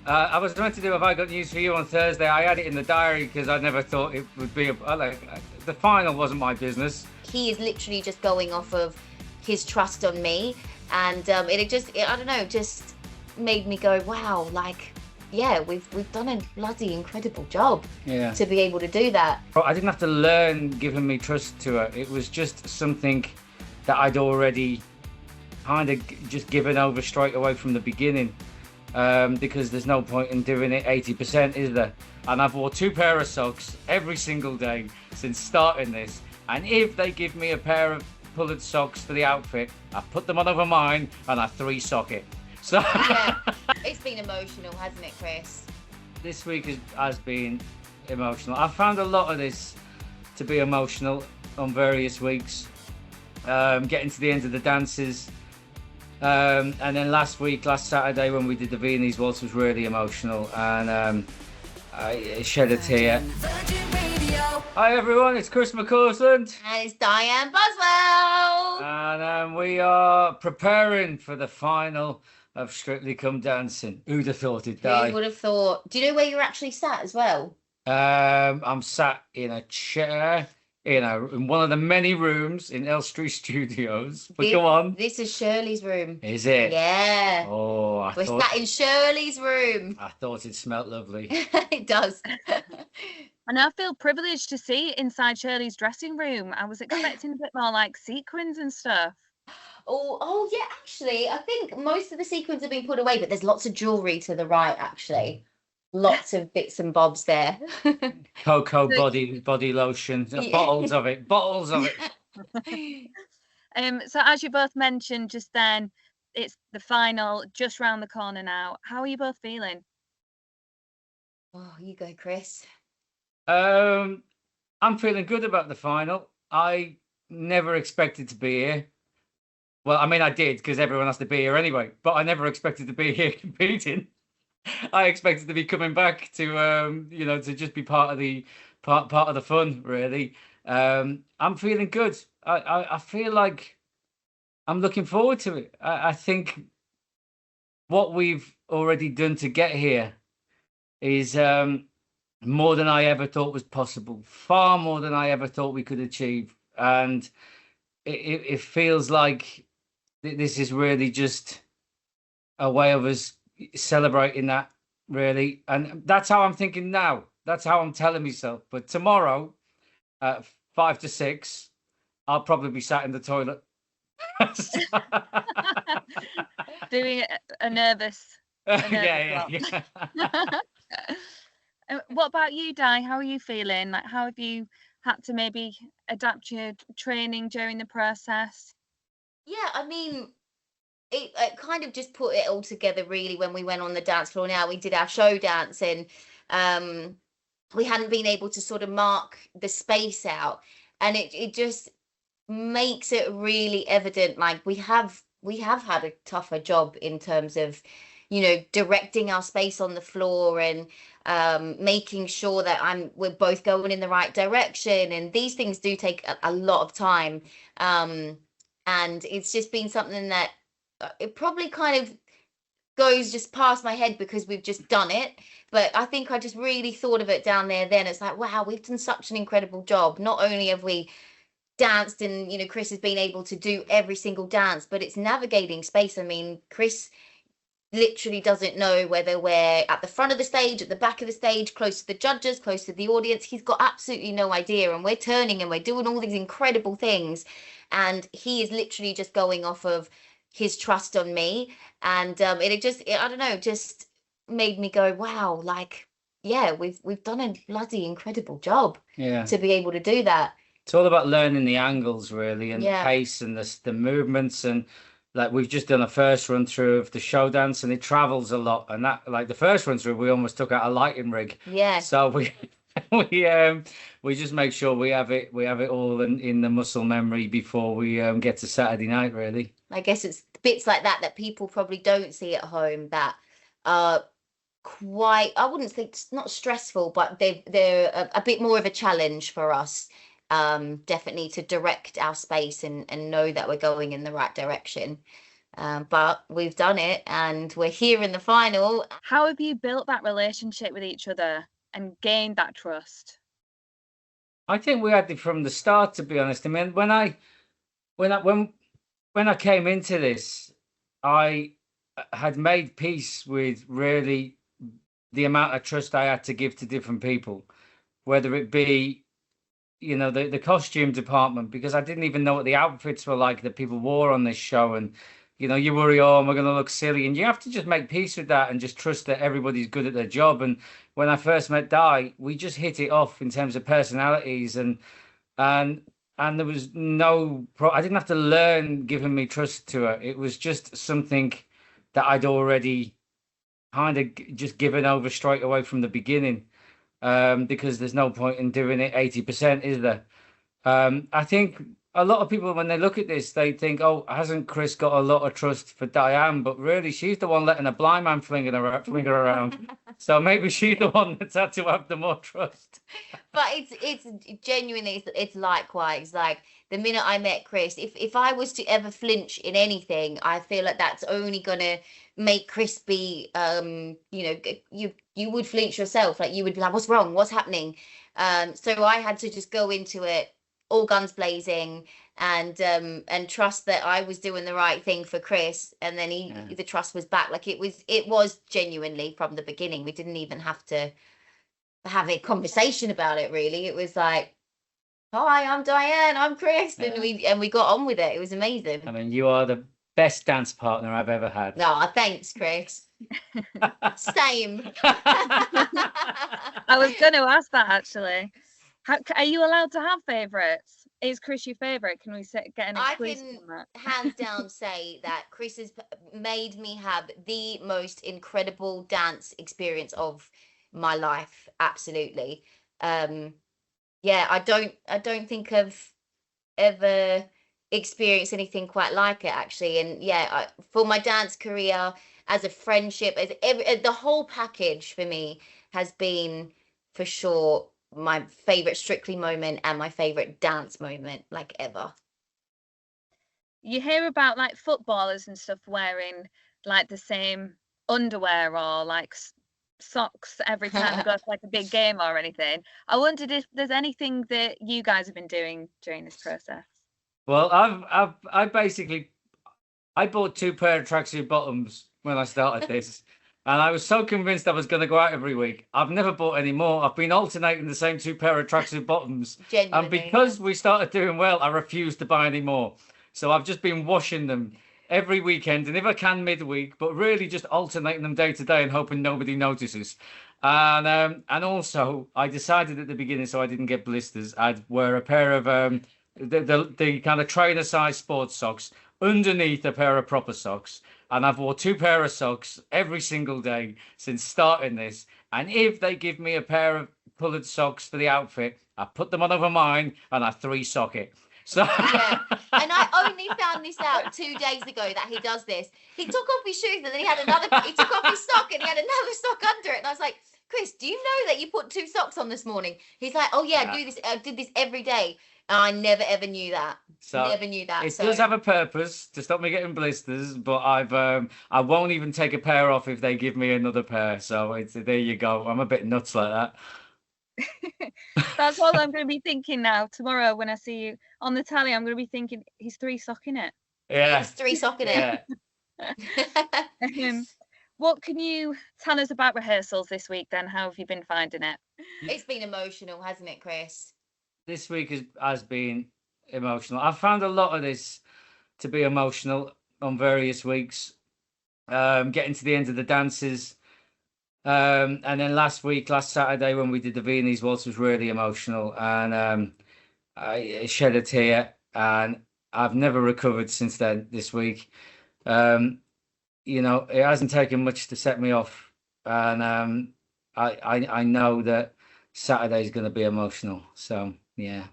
I was meant to do Have I Got News for You on Thursday. I had it in the diary because I never thought it would be the final wasn't my business. He is literally just going off of his trust on me, and I don't know, just made me go, wow, like, yeah, we've done a bloody incredible job Yeah. to be able to do that. But I didn't have to learn giving me trust to her. It was just something that I'd already kind of just given over straight away from the beginning. Because there's no point in doing it 80%, is there? And I've wore two pair of socks every single day since starting this. And if they give me a pair of coloured socks for the outfit, I put them on over mine and I three sock it. So Yeah, it's been emotional, hasn't it, Chris? this week has been emotional. I found a lot of this to be emotional on various weeks. Getting to the end of the dances. And then last Saturday, when we did the Viennese Waltz, was really emotional, and I shed a tear. Hi everyone, it's Chris McCausland, And it's Dianne Buswell. and we are preparing for the final of Strictly Come Dancing. Who'd have thought it'd Who die? would have thought? Do you know where you're actually sat as well? I'm sat in a chair, in one of the many rooms in Elstree Studios. But go on. This is Shirley's room. Is it? Yeah. Oh, We're sat in Shirley's room. I thought it smelt lovely. It does. And I feel privileged to see inside Shirley's dressing room. I was expecting a bit more like sequins and stuff. Oh yeah, actually, I think most of the sequins have been put away, but there's lots of jewellery to the right, actually. Lots of bits and bobs there. Cocoa body lotion, Yeah. bottles of it. So as you both mentioned just then, it's the final just round the corner now. How are you both feeling? Oh, you go, Chris. I'm feeling good about the final. I never expected to be here. Well, I mean, I did because everyone has to be here anyway. But I never expected to be here competing. I expected to be coming back to to just be part of the fun, really. I'm feeling good. I feel like I'm looking forward to it. I think what we've already done to get here is more than I ever thought was possible, far more than I ever thought we could achieve. And it feels like this is really just a way of us celebrating that, really. And that's how I'm thinking now. That's how I'm telling myself. But tomorrow at 5 to 6, I'll probably be sat in the toilet. Doing a nervous Yeah. What about you, Di? How are you feeling? Like, how have you had to maybe adapt your training during the process? Yeah, I mean, it kind of just put it all together really when we went on the dance floor. Now we did our show dance, and we hadn't been able to sort of mark the space out, and it just makes it really evident, like we have had a tougher job in terms of directing our space on the floor, and making sure that we're both going in the right direction, and these things do take a lot of time, and it's just been something that it probably kind of goes just past my head because we've just done it. But I think I just really thought of it down there then. It's like, wow, we've done such an incredible job. Not only have we danced, and Chris has been able to do every single dance, but it's navigating space. I mean, Chris literally doesn't know whether we're at the front of the stage, at the back of the stage, close to the judges, close to the audience. He's got absolutely no idea, and we're turning and we're doing all these incredible things, and he is literally just going off of his trust on me. And I don't know, just made me go, wow, like, yeah, we've done a bloody incredible job Yeah. to be able to do that. It's all about learning the angles, really, and Yeah. the pace and the movements. And like, we've just done a first run through of the show dance, and it travels a lot. And that, like, the first run through, we almost took out a lighting rig. Yeah. So we just make sure we have it all in the muscle memory before we get to Saturday night, really. I guess it's bits like that people probably don't see at home that are quite, I wouldn't think, it's not stressful, but they're a bit more of a challenge for us. Definitely to direct our space and know that we're going in the right direction. But we've done it, and we're here in the final. How have you built that relationship with each other and gained that trust? I think we had it from the start, to be honest. I mean, when I came into this, I had made peace with really the amount of trust I had to give to different people, whether it be, the costume department, because I didn't even know what the outfits were like that people wore on this show. And, you worry, oh, am I going to look silly? And you have to just make peace with that and just trust that everybody's good at their job. And when I first met Di, we just hit it off in terms of personalities, and there was I didn't have to learn giving me trust to her. It was just something that I'd already kind of just given over straight away from the beginning, because there's no point in doing it 80%, is there? I think a lot of people, when they look at this, they think, oh, hasn't Chris got a lot of trust for Dianne? But really, she's the one letting a blind man fling her around. So maybe she's the one that's had to have the more trust. But it's genuinely, it's likewise. Like, the minute I met Chris, if I was to ever flinch in anything, I feel like that's only gonna make Chris be, you would flinch yourself. Like, you would be like, what's wrong? What's happening? So I had to just go into it all guns blazing, and trust that I was doing the right thing for Chris, and then the trust was back. Like, it was genuinely from the beginning. We didn't even have to have a conversation about it, really. It was like, hi, I'm Dianne, I'm Chris, and we got on with it. It was amazing. I mean, you are the best dance partner I've ever had. No, thanks, Chris. Same. I was going to ask that, actually. Are you allowed to have favourites? Is Chris your favourite? Can we get an exclusive on that? I can hands down say that Chris has made me have the most incredible dance experience of my life. Absolutely. Yeah, I don't think I've ever experienced anything quite like it, actually. And yeah, for my dance career, as a friendship, as the whole package for me has been, for sure, my favorite Strictly moment and my favorite dance moment, like, ever. You hear about, like, footballers and stuff wearing, like, the same underwear or like socks every time they go to, like, a big game or anything. I wondered if there's anything that you guys have been doing during this process. Well, I basically bought 2 pair of tracksuit bottoms when I started this. And I was so convinced I was going to go out every week. I've never bought any more. I've been alternating the same 2 pair of tracksuit bottoms. Genuinely. And because we started doing well, I refused to buy any more. So I've just been washing them every weekend, and if I can midweek, but really just alternating them day to day and hoping nobody notices. And also, I decided at the beginning, so I didn't get blisters, I'd wear a pair of the kind of trainer size sports socks underneath a pair of proper socks. And I've wore 2 pair of socks every single day since starting this. And if they give me a pair of coloured socks for the outfit, I put them on over mine and I 3-sock it. So yeah, and I only found this out 2 days ago that he does this. He took off his shoes and then he took off his sock and he had another sock under it. And I was like, Chris, do you know that you put 2 socks on this morning? He's like, oh yeah, I did this every day. And I never ever knew that. So never knew that. It does have a purpose to stop me getting blisters, but I won't even take a pair off if they give me another pair. So there you go. I'm a bit nuts like that. That's all I'm going to be thinking now. Tomorrow when I see you on the tally, I'm going to be thinking he's 3-socking it. Yeah, he's 3-socking it. What can you tell us about rehearsals this week then? How have you been finding it? It's been emotional, hasn't it, Chris? This week has been emotional. I've found a lot of this to be emotional on various weeks. Getting to the end of the dances. And then last Saturday, when we did the Viennese waltz, was really emotional, and I shed a tear, and I've never recovered since then. This week, it hasn't taken much to set me off, and I know that Saturday is going to be emotional. So yeah.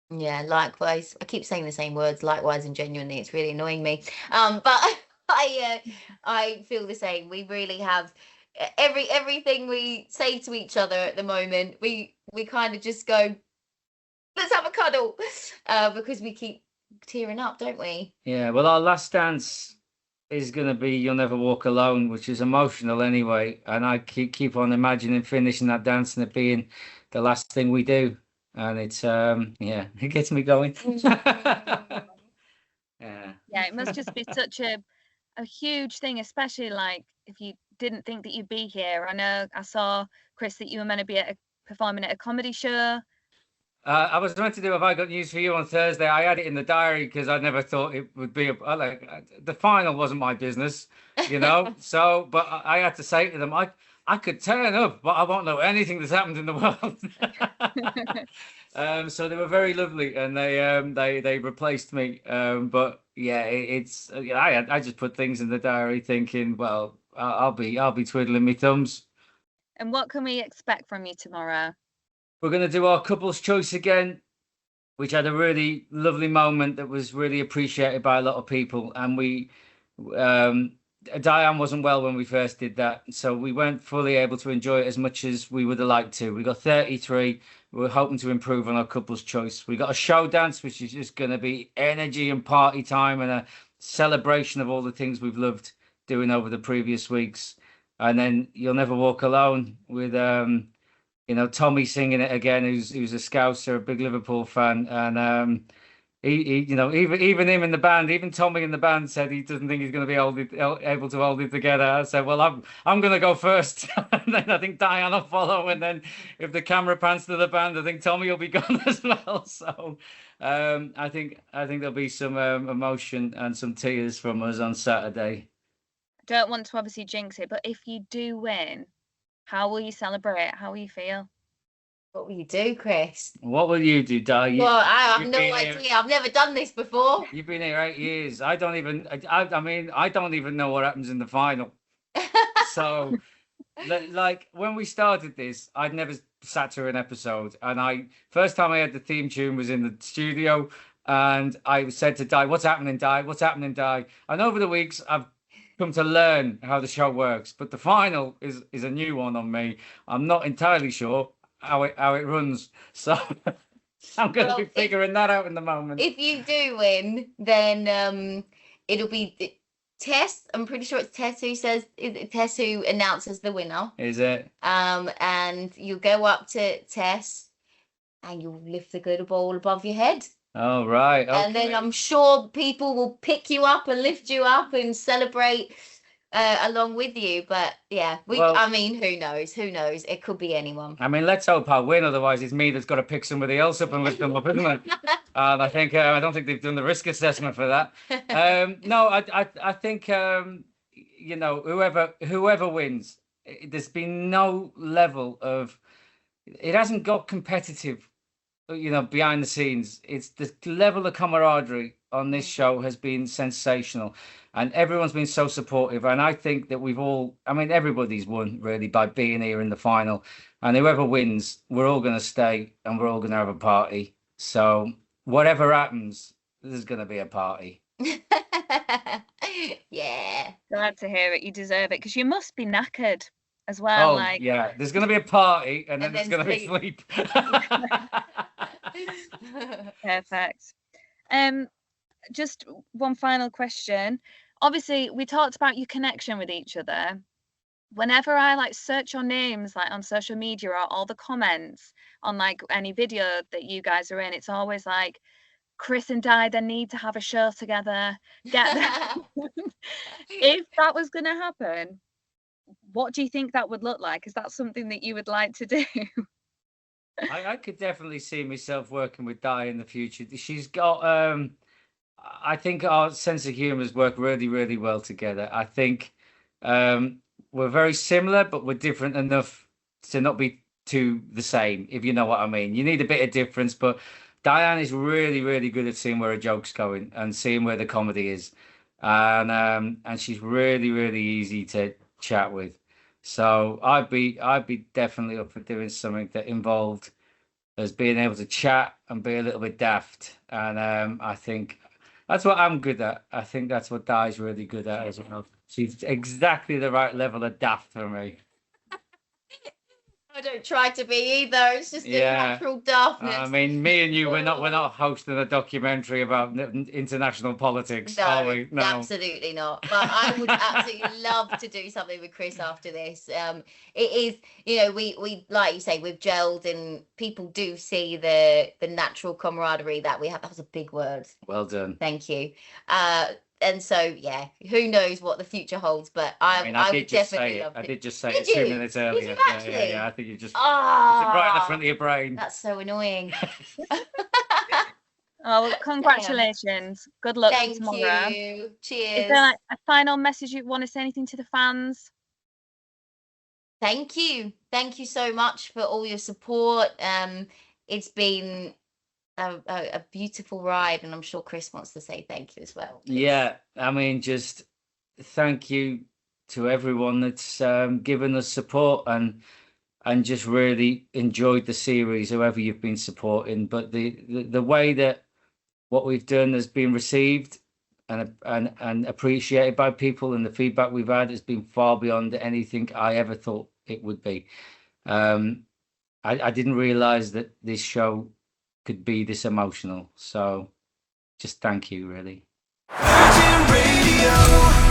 Yeah, likewise. I keep saying the same words, likewise and genuinely. It's really annoying me. But I feel the same. We really have everything we say to each other at the moment. We kind of just go, let's have a cuddle, because we keep tearing up, don't we? Yeah, well, our last dance is going to be "You'll Never Walk Alone," which is emotional anyway. And I keep on imagining finishing that dance and it being the last thing we do. And it's yeah, it gets me going. Yeah. Yeah, it must just be such a huge thing, especially like if you didn't think that you'd be here. I know I saw, Chris, that you were meant to be performing at a comedy show. I was meant to do "Have I Got News for You" on Thursday. I had it in the diary because I never thought it would be the final wasn't my business, you know. So, but I had to say to them, I could turn up, but I won't know anything that's happened in the world. So they were very lovely, and they replaced me. But yeah, it's I just put things in the diary thinking, well, I'll be twiddling my thumbs. And what can we expect from you tomorrow? We're going to do our couple's choice again, which had a really lovely moment that was really appreciated by a lot of people. And Dianne wasn't well when we first did that, so we weren't fully able to enjoy it as much as we would have liked to. We got 33. We're hoping to improve on our couple's choice. We got a show dance, which is just going to be energy and party time and a celebration of all the things we've loved doing over the previous weeks. And then "You'll Never Walk Alone" with Tommy singing it again, who's a Scouser, a big Liverpool fan, and he even him in the band, even Tommy in the band said he doesn't think he's going to be able to hold it together. I said, well, I'm going to go first, and then I think Dianne will follow, and then if the camera pans to the band, I think Tommy will be gone as well. So I think there'll be some emotion and some tears from us on Saturday. Don't want to obviously jinx it, but if you do win, how will you celebrate? How will you feel? What will you do, Chris? What will you do, Di? Well, I have no idea. I've never done this before. You've been here 8 years. I don't even know what happens in the final. So, like when we started this, I'd never sat through an episode, and first time I heard the theme tune was in the studio, and I said to Di, "What's happening, Di? What's happening, Di?" And over the weeks, I've come to learn how the show works, but the final is a new one on me. I'm not entirely sure how it runs, so I'm going to be figuring that out in the moment. If you do win, then it'll be Tess. I'm pretty sure it's Tess who announces the winner. Is it? And you go up to Tess and you'll lift the glitter ball above your head. Oh, right. Okay. And then I'm sure people will pick you up and lift you up and celebrate along with you. But yeah, I mean, who knows? Who knows? It could be anyone. I mean, let's hope I win. Otherwise, it's me that's got to pick somebody else up and lift them up, isn't it? And I think I don't think they've done the risk assessment for that. No, I think whoever wins, there's been no level of. It hasn't got competitive, behind the scenes. It's the level of camaraderie on this show has been sensational, and everyone's been so supportive. And I think that everybody's won really by being here in the final, and whoever wins, we're all going to stay and we're all going to have a party. So whatever happens, there's going to be a party. Yeah, glad to hear it. You deserve it, because you must be knackered as well. Yeah, there's going to be a party and then there's going to be sleep. Perfect. Just one final question. Obviously, we talked about your connection with each other. Whenever I search your names on social media or all the comments on any video that you guys are in, it's always like Chris and Di, they need to have a show together. Get them. If that was going to happen, what do you think that would look like? Is that something that you would like to do? I could definitely see myself working with Di in the future. She's got, I think our sense of humour has worked really, really well together. I think we're very similar, but we're different enough to not be too the same, if you know what I mean. You need a bit of difference, but Dianne is really, really good at seeing where a joke's going and seeing where the comedy is. And she's really, really easy to chat with. So I'd be definitely up for doing something that involved us being able to chat and be a little bit daft. And I think that's what I'm good at. I think that's what Di's really good at as well. She's exactly the right level of daft for me. I don't try to be either. It's just a Yeah. natural darkness. I mean, me and you, we're not hosting a documentary about international politics, are No, we? No. absolutely not. But I would absolutely love to do something with Chris after this. It is, you know, we like you say, we've gelled, and people do see the natural camaraderie that we have. That was a big word. Well done. Thank you. And so, yeah, who knows what the future holds? But I would definitely love it. I did just say Did it 2 you? minutes Did earlier. you Yeah, actually? I think you just Ah, it's right in the front of your brain. that's so annoying. Oh, well, congratulations. Good luck for Thank tomorrow. you. Is Cheers. there like a final message you want to say anything to the fans? Thank you. Thank you so much for all your support. It's been a beautiful ride, and I'm sure Chris wants to say thank you as well. Yeah, I mean, just thank you to everyone that's given us support and just really enjoyed the series, whoever you've been supporting. But the way that what we've done has been received and appreciated by people, and the feedback we've had has been far beyond anything I ever thought it would be. I didn't realize that this show could be this emotional. So just thank you, really. Virgin Radio.